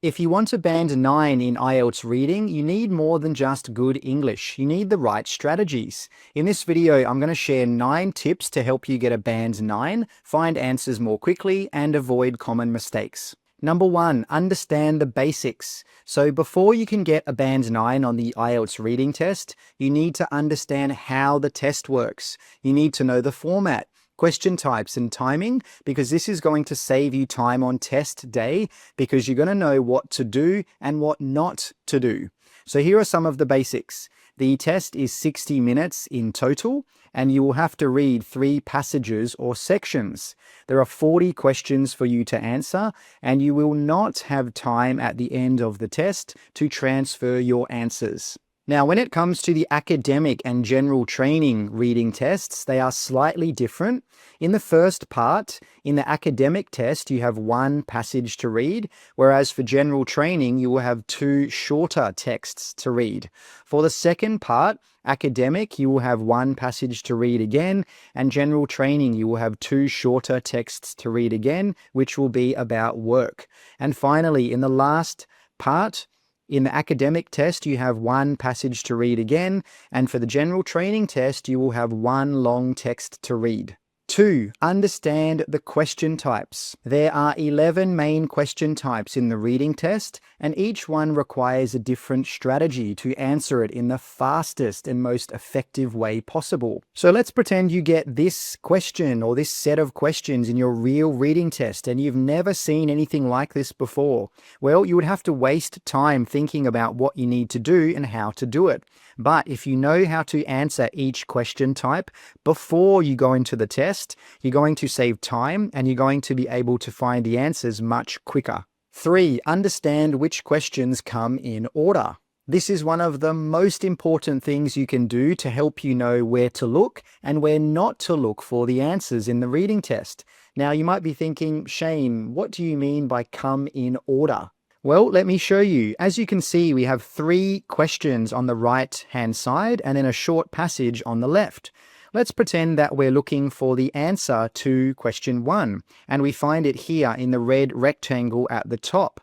If you want a band 9 in IELTS reading, you need more than just good English. You need the right strategies. In this video, I'm going to share 9 tips to help you get a band 9, find answers more quickly, and avoid common mistakes. Number 1, understand the basics. So before you can get a band 9 on the IELTS reading test, you need to understand how the test works. You need to know the format, question types and timing, because this is going to save you time on test day because you're going to know what to do and what not to do. So here are some of the basics. The test is 60 minutes in total, and you will have to read 3 passages or sections. There are 40 questions for you to answer, and you will not have time at the end of the test to transfer your answers. Now, when it comes to the academic and general training reading tests, they are slightly different. In the first part, in the academic test, you have 1 passage to read, whereas for general training, you will have 2 shorter texts to read. For the second part, academic, you will have 1 passage to read again, and general training, you will have 2 shorter texts to read again, which will be about work. And finally, in the last part, in the academic test, you have 1 passage to read again, and for the general training test, you will have 1 long text to read. 2. Understand the question types. There are 11 main question types in the reading test, and each one requires a different strategy to answer it in the fastest and most effective way possible. So let's pretend you get this question or this set of questions in your real reading test and you've never seen anything like this before. Well, you would have to waste time thinking about what you need to do and how to do it. But if you know how to answer each question type before you go into the test, you're going to save time and you're going to be able to find the answers much quicker. 3. Understand which questions come in order. This is one of the most important things you can do to help you know where to look and where not to look for the answers in the reading test. Now, you might be thinking, Shane, what do you mean by come in order? Well, let me show you. As you can see, we have 3 questions on the right-hand side and then a short passage on the left. Let's pretend that we're looking for the answer to question 1, and we find it here in the red rectangle at the top.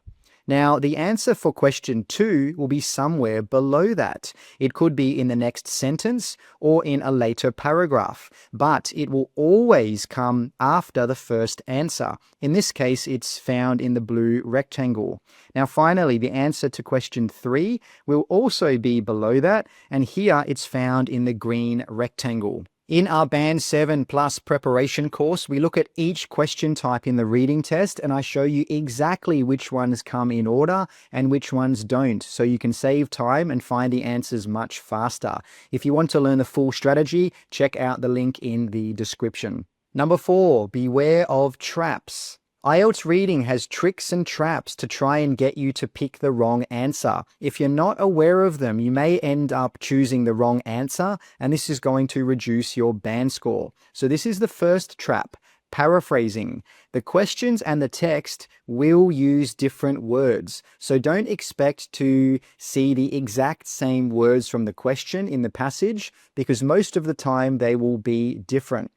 Now, the answer for question 2 will be somewhere below that. It could be in the next sentence or in a later paragraph, but it will always come after the first answer. In this case, it's found in the blue rectangle. Now, finally, the answer to question 3 will also be below that, and here it's found in the green rectangle. In our Band 7 Plus preparation course, we look at each question type in the reading test and I show you exactly which ones come in order and which ones don't, so you can save time and find the answers much faster. If you want to learn the full strategy, check out the link in the description. Number 4, beware of traps. IELTS reading has tricks and traps to try and get you to pick the wrong answer. If you're not aware of them, you may end up choosing the wrong answer, and this is going to reduce your band score. So this is the first trap, paraphrasing. The questions and the text will use different words, so don't expect to see the exact same words from the question in the passage, because most of the time they will be different.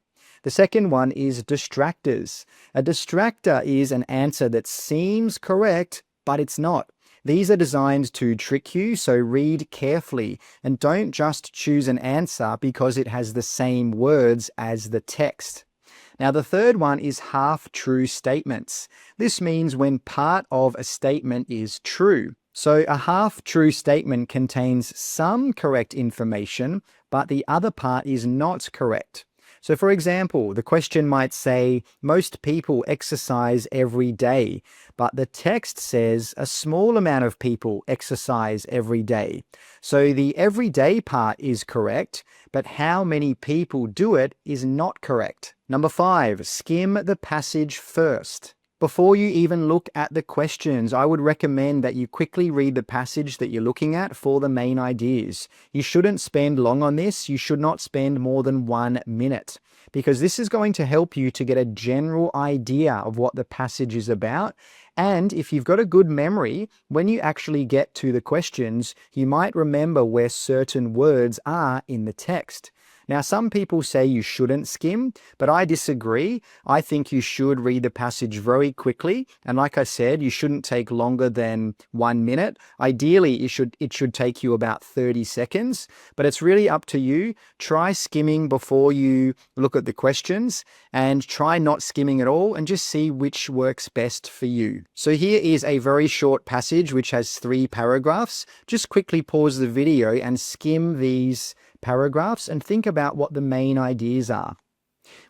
The second one is distractors. A distractor is an answer that seems correct, but it's not. These are designed to trick you, so read carefully and don't just choose an answer because it has the same words as the text. Now, the third one is half-true statements. This means when part of a statement is true. So a half-true statement contains some correct information, but the other part is not correct. So for example, the question might say, most people exercise every day, but the text says a small amount of people exercise every day. So the everyday part is correct, but how many people do it is not correct. Number 5, skim the passage first. Before you even look at the questions, I would recommend that you quickly read the passage that you're looking at for the main ideas. You shouldn't spend long on this. You should not spend more than 1 minute, because this is going to help you to get a general idea of what the passage is about. And if you've got a good memory, when you actually get to the questions, you might remember where certain words are in the text. Now, some people say you shouldn't skim, but I disagree. I think you should read the passage very quickly. And like I said, you shouldn't take longer than 1 minute. Ideally, it should take you about 30 seconds, but it's really up to you. Try skimming before you look at the questions, and try not skimming at all, and just see which works best for you. So here is a very short passage which has 3 paragraphs. Just quickly pause the video and skim these paragraphs and think about what the main ideas are.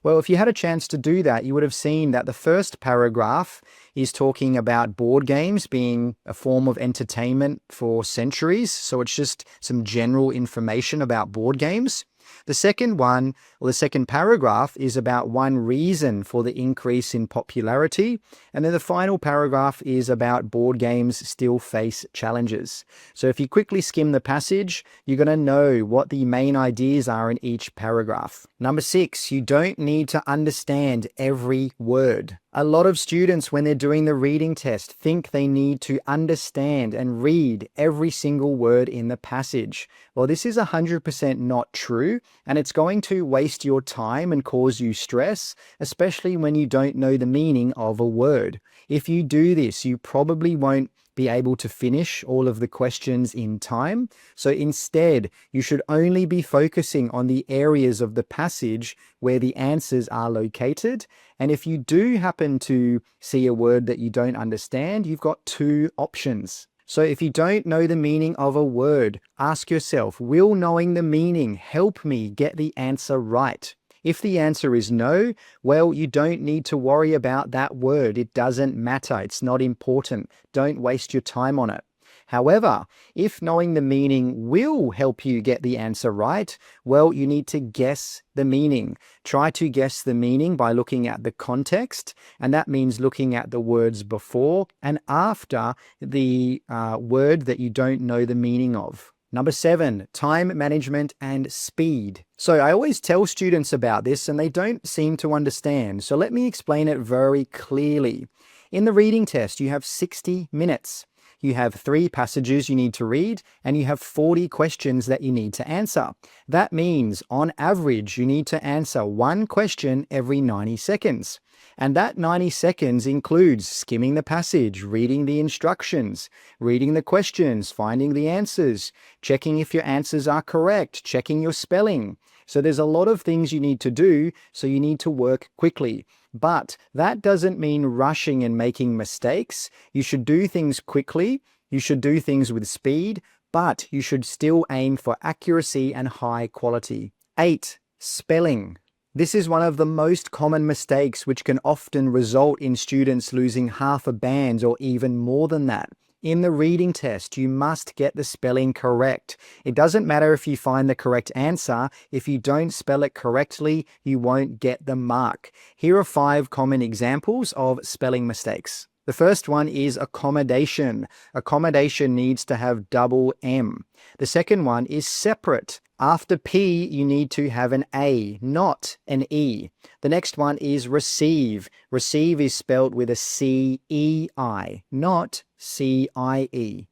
Well, if you had a chance to do that, you would have seen that the first paragraph is talking about board games being a form of entertainment for centuries. So it's just some general information about board games. The second one, or the second paragraph, is about one reason for the increase in popularity. And then the final paragraph is about board games still face challenges. So if you quickly skim the passage, you're going to know what the main ideas are in each paragraph. Number 6, you don't need to understand every word. A lot of students, when they're doing the reading test, think they need to understand and read every single word in the passage. Well, this is 100% not true, and it's going to waste your time and cause you stress, especially when you don't know the meaning of a word. If you do this, you probably won't be able to finish all of the questions in time. So instead, you should only be focusing on the areas of the passage where the answers are located. And if you do happen to see a word that you don't understand, you've got 2 options. So if you don't know the meaning of a word, ask yourself, will knowing the meaning help me get the answer right? If the answer is no, well, you don't need to worry about that word. It doesn't matter. It's not important. Don't waste your time on it. However, if knowing the meaning will help you get the answer right, well, you need to guess the meaning. Try to guess the meaning by looking at the context, and that means looking at the words before and after the word that you don't know the meaning of. Number 7, time management and speed. So I always tell students about this and they don't seem to understand. So let me explain it very clearly. In the reading test, you have 60 minutes. You have 3 passages you need to read, and you have 40 questions that you need to answer. That means, on average, you need to answer 1 question every 90 seconds. And that 90 seconds includes skimming the passage, reading the instructions, reading the questions, finding the answers, checking if your answers are correct, checking your spelling. So there's a lot of things you need to do, so you need to work quickly. But that doesn't mean rushing and making mistakes. You should do things quickly, you should do things with speed, but you should still aim for accuracy and high quality. 8, spelling. This is one of the most common mistakes which can often result in students losing half a band or even more than that. In the reading test, you must get the spelling correct. It doesn't matter if you find the correct answer. If you don't spell it correctly, you won't get the mark. Here are 5 common examples of spelling mistakes. The first one is accommodation. Accommodation needs to have double M. The second one is separate. After P, you need to have an A, not an E. The next one is receive. Receive is spelled with a C-E-I, not C-I-E.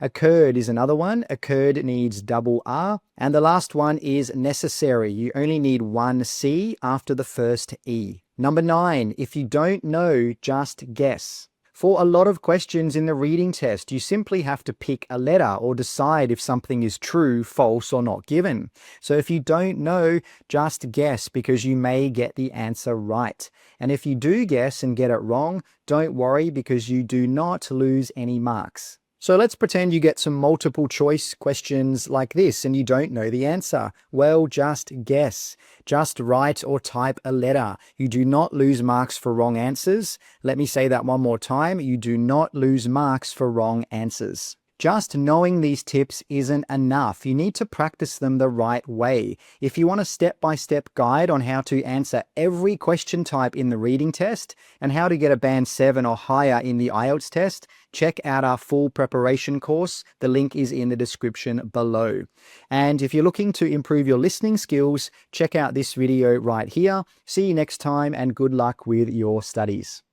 Occurred is another one. Occurred needs double R. And the last one is necessary. You only need 1 C after the first E. Number 9, if you don't know, just guess. For a lot of questions in the reading test, you simply have to pick a letter or decide if something is true, false, or not given. So if you don't know, just guess, because you may get the answer right. And if you do guess and get it wrong, don't worry, because you do not lose any marks. So let's pretend you get some multiple choice questions like this and you don't know the answer. Well, just guess. Just write or type a letter. You do not lose marks for wrong answers. Let me say that one more time. You do not lose marks for wrong answers. Just knowing these tips isn't enough. You need to practice them the right way. If you want a step-by-step guide on how to answer every question type in the reading test and how to get a band 7 or higher in the IELTS test, check out our full preparation course. The link is in the description below. And if you're looking to improve your listening skills, check out this video right here. See you next time and good luck with your studies.